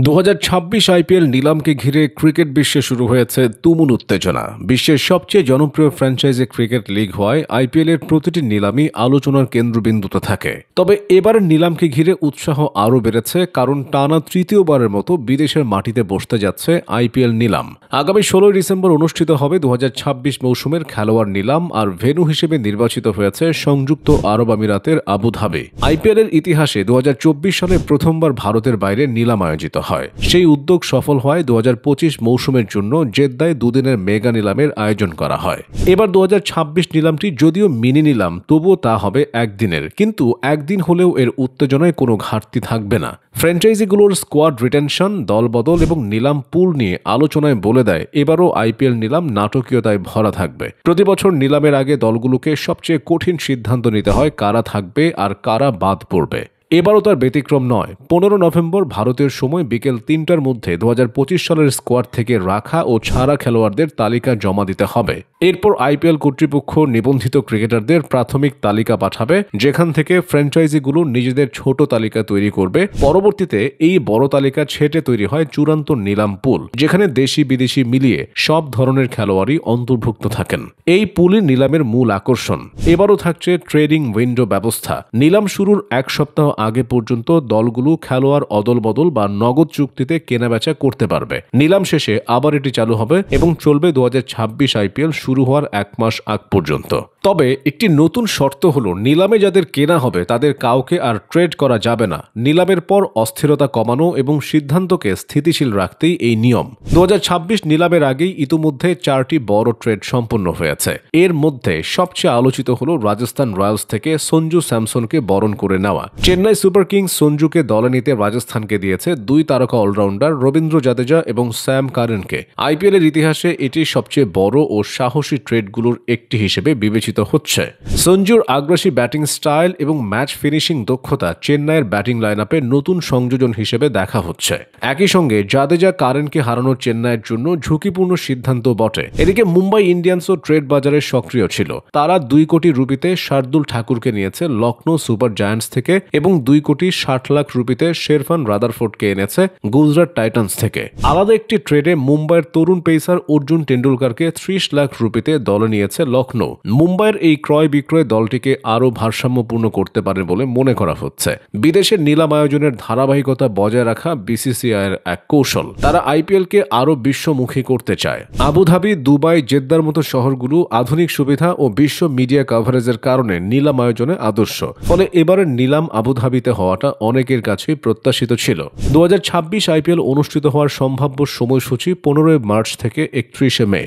2026 IPL নিলামকে ঘিরে cricket বিশ্বে শুরু হয়েছে তুমুল উত্তেজনা। বিশ্বের সবচেয়ে জনপ্রিয় ফ্র্যাঞ্চাইজি ক্রিকেট লিগ হওয়ায় আইপিএলের প্রতিটি নিলামই আলোচনার কেন্দ্রবিন্দুতে থাকে। তবে এবারের নিলামকে ঘিরে উৎসাহ আরও বেড়েছে, কারণ টানা তৃতীয়বারের মতো বিদেশের মাটিতে বসতে যাচ্ছে আইপিএল নিলাম। আগামী 16 ডিসেম্বর অনুষ্ঠিত হবে 2026 মৌসুমের খেলোয়াড় নিলাম, আর ভেন্যু হিসেবে নির্বাচিত হয়েছে সংযুক্ত আরব আমিরাতের আবুধাবি। আইপিএলের ইতিহাসে 2024 সালে প্রথমবার ভারতের বাইরে নিলাম আয়োজিত হয়। সেই উদ্যোগ সফল হয় 2025 মৌসুমের জন্য জেদ্দায় দুদিনের মেগা নিলামের আয়োজন করা হয়। এবার 2026 নিলামটি যদিও মিনি নিলাম, তবুও তা হবে একদিনের, কিন্তু একদিন হলেও এর উত্তেজনায় কোনো ঘাটতি থাকবে না। ফ্র্যাঞ্চাইজিগুলোর স্কোয়াড রিটেনশন, দলবদল এবং নিলাম পুল নিয়ে আলোচনায় বলে দেয় এবারও আইপিএল নিলাম নাটকীয়তায় ভরা থাকবে। প্রতি বছর নিলামের আগে দলগুলোকে সবচেয়ে কঠিন সিদ্ধান্ত নিতে হয় কারা থাকবে আর কারা বাদ পড়বে। এবারও তার ব্যতিক্রম নয়। 15 নভেম্বর ভারতের সময় বিকেল 3টার মধ্যে 2025 সালের স্কোয়াড থেকে রাখা ও ছাড়া খেলোয়াড়দের তালিকা জমা দিতে হবে। এরপর আইপিএল কর্তৃপক্ষ নিবন্ধিত ক্রিকেটারদের প্রাথমিক তালিকা পাঠাবে, যেখান থেকে ফ্র্যাঞ্চাইজিগুলো নিজেদের ছোট তালিকা তৈরি করবে। পরবর্তীতে এই বড় তালিকা ছেটে তৈরি হয় চূড়ান্ত নিলাম পুল, যেখানে দেশি বিদেশি মিলিয়ে সব ধরনের খেলোয়াড়ই অন্তর্ভুক্ত থাকেন। এই পুলই নিলামের মূল আকর্ষণ। এবারও থাকছে ট্রেডিং উইন্ডো ব্যবস্থা। নিলাম শুরুর এক সপ্তাহ আগে পর্যন্ত দলগুলো খেলোয়াড় অদলবদল বা নগদ চুক্তিতে কেনাবেচা করতে পারবে। নিলাম শেষে আবার এটি চালু হবে এবং চলবে 2026 আইপিএল শুরু হওয়ার 1 মাস আগ পর্যন্ত। তবে একটি নতুন শর্ত হলো, নিলামে যাদের কেনা হবে তাদের কাউকে আর ট্রেড করা যাবে না। নিলামের পর অস্থিরতা কমানো এবং সিদ্ধান্তকে স্থিতিশীল রাখতেই এই নিয়ম। 2026 নিলামের আগেই ইতিমধ্যে 4টি বড় ট্রেড সম্পন্ন হয়েছে। এর মধ্যে সবচেয়ে আলোচিত হলো রাজস্থান রয়্যালস থেকে সঞ্জু স্যামসনকে বরণ করে নেওয়া। চেন্নাই সুপার কিংস সঞ্জুকে দলে নিতে রাজস্থানকে দিয়েছে 2 তারকা অলরাউন্ডার রবীন্দ্র জাদেজা এবং স্যাম কারেনকে। আইপিএলের ইতিহাসে এটি সবচেয়ে বড় ও সাহসী ট্রেডগুলোর একটি হিসেবে বিবেচিত হচ্ছে। সঞ্জুর আগ্রাসী ব্যাটিং স্টাইল এবং ম্যাচ ফিনিশিং দক্ষতা চেন্নাইয়ের ব্যাটিং লাইনআপে নতুন সংযোজন হিসেবে দেখা হচ্ছে। একই সঙ্গে জাদেজা কারেনকে হারানোর চেন্নাইয়ের জন্য ঝুঁকিপূর্ণ সিদ্ধান্ত বটে। এদিকে মুম্বাই ইন্ডিয়ান্সও ট্রেড বাজারে সক্রিয় ছিল। তারা 2 কোটি রুপিতে শার্দুল ঠাকুরকে নিয়েছে লখনৌ সুপার জায়ান্টস থেকে এবং 2 কোটি 60 লাখ রুপিতে শেরফান রাদারফোর্ডকে এনেছে গুজরাট টাইটান্স থেকে। আলাদা একটি ট্রেডে মুম্বাইয়ের তরুণ পেসার অর্জুন টেন্ডুলকারকে 30 লাখ রুপিতে দলে নিয়েছে লখনৌ। মুম্বাইয়ের এই ক্রয় বিক্রয় দলটিকে আরও ভারসাম্যপূর্ণ করতে পারে বলে মনে করা হচ্ছে। বিদেশের নিলাম আয়োজনের ধারাবাহিকতা বজায় রাখা বিসিসিআইয়ের এক কৌশল। তারা আইপিএলকে আরও বিশ্বমুখী করতে চায়। আবুধাবি, দুবাই, জেদ্দার মতো শহরগুলো আধুনিক সুবিধা ও বিশ্ব মিডিয়া কভারেজের কারণে নিলাম আয়োজনে আদর্শ। ফলে এবারের নিলাম আবুধাবিতে হওয়াটা অনেকের কাছেই প্রত্যাশিত ছিল। 2026 আইপিএল অনুষ্ঠিত হওয়ার সম্ভাব্য সময়সূচি 15 মার্চ থেকে 31 মে।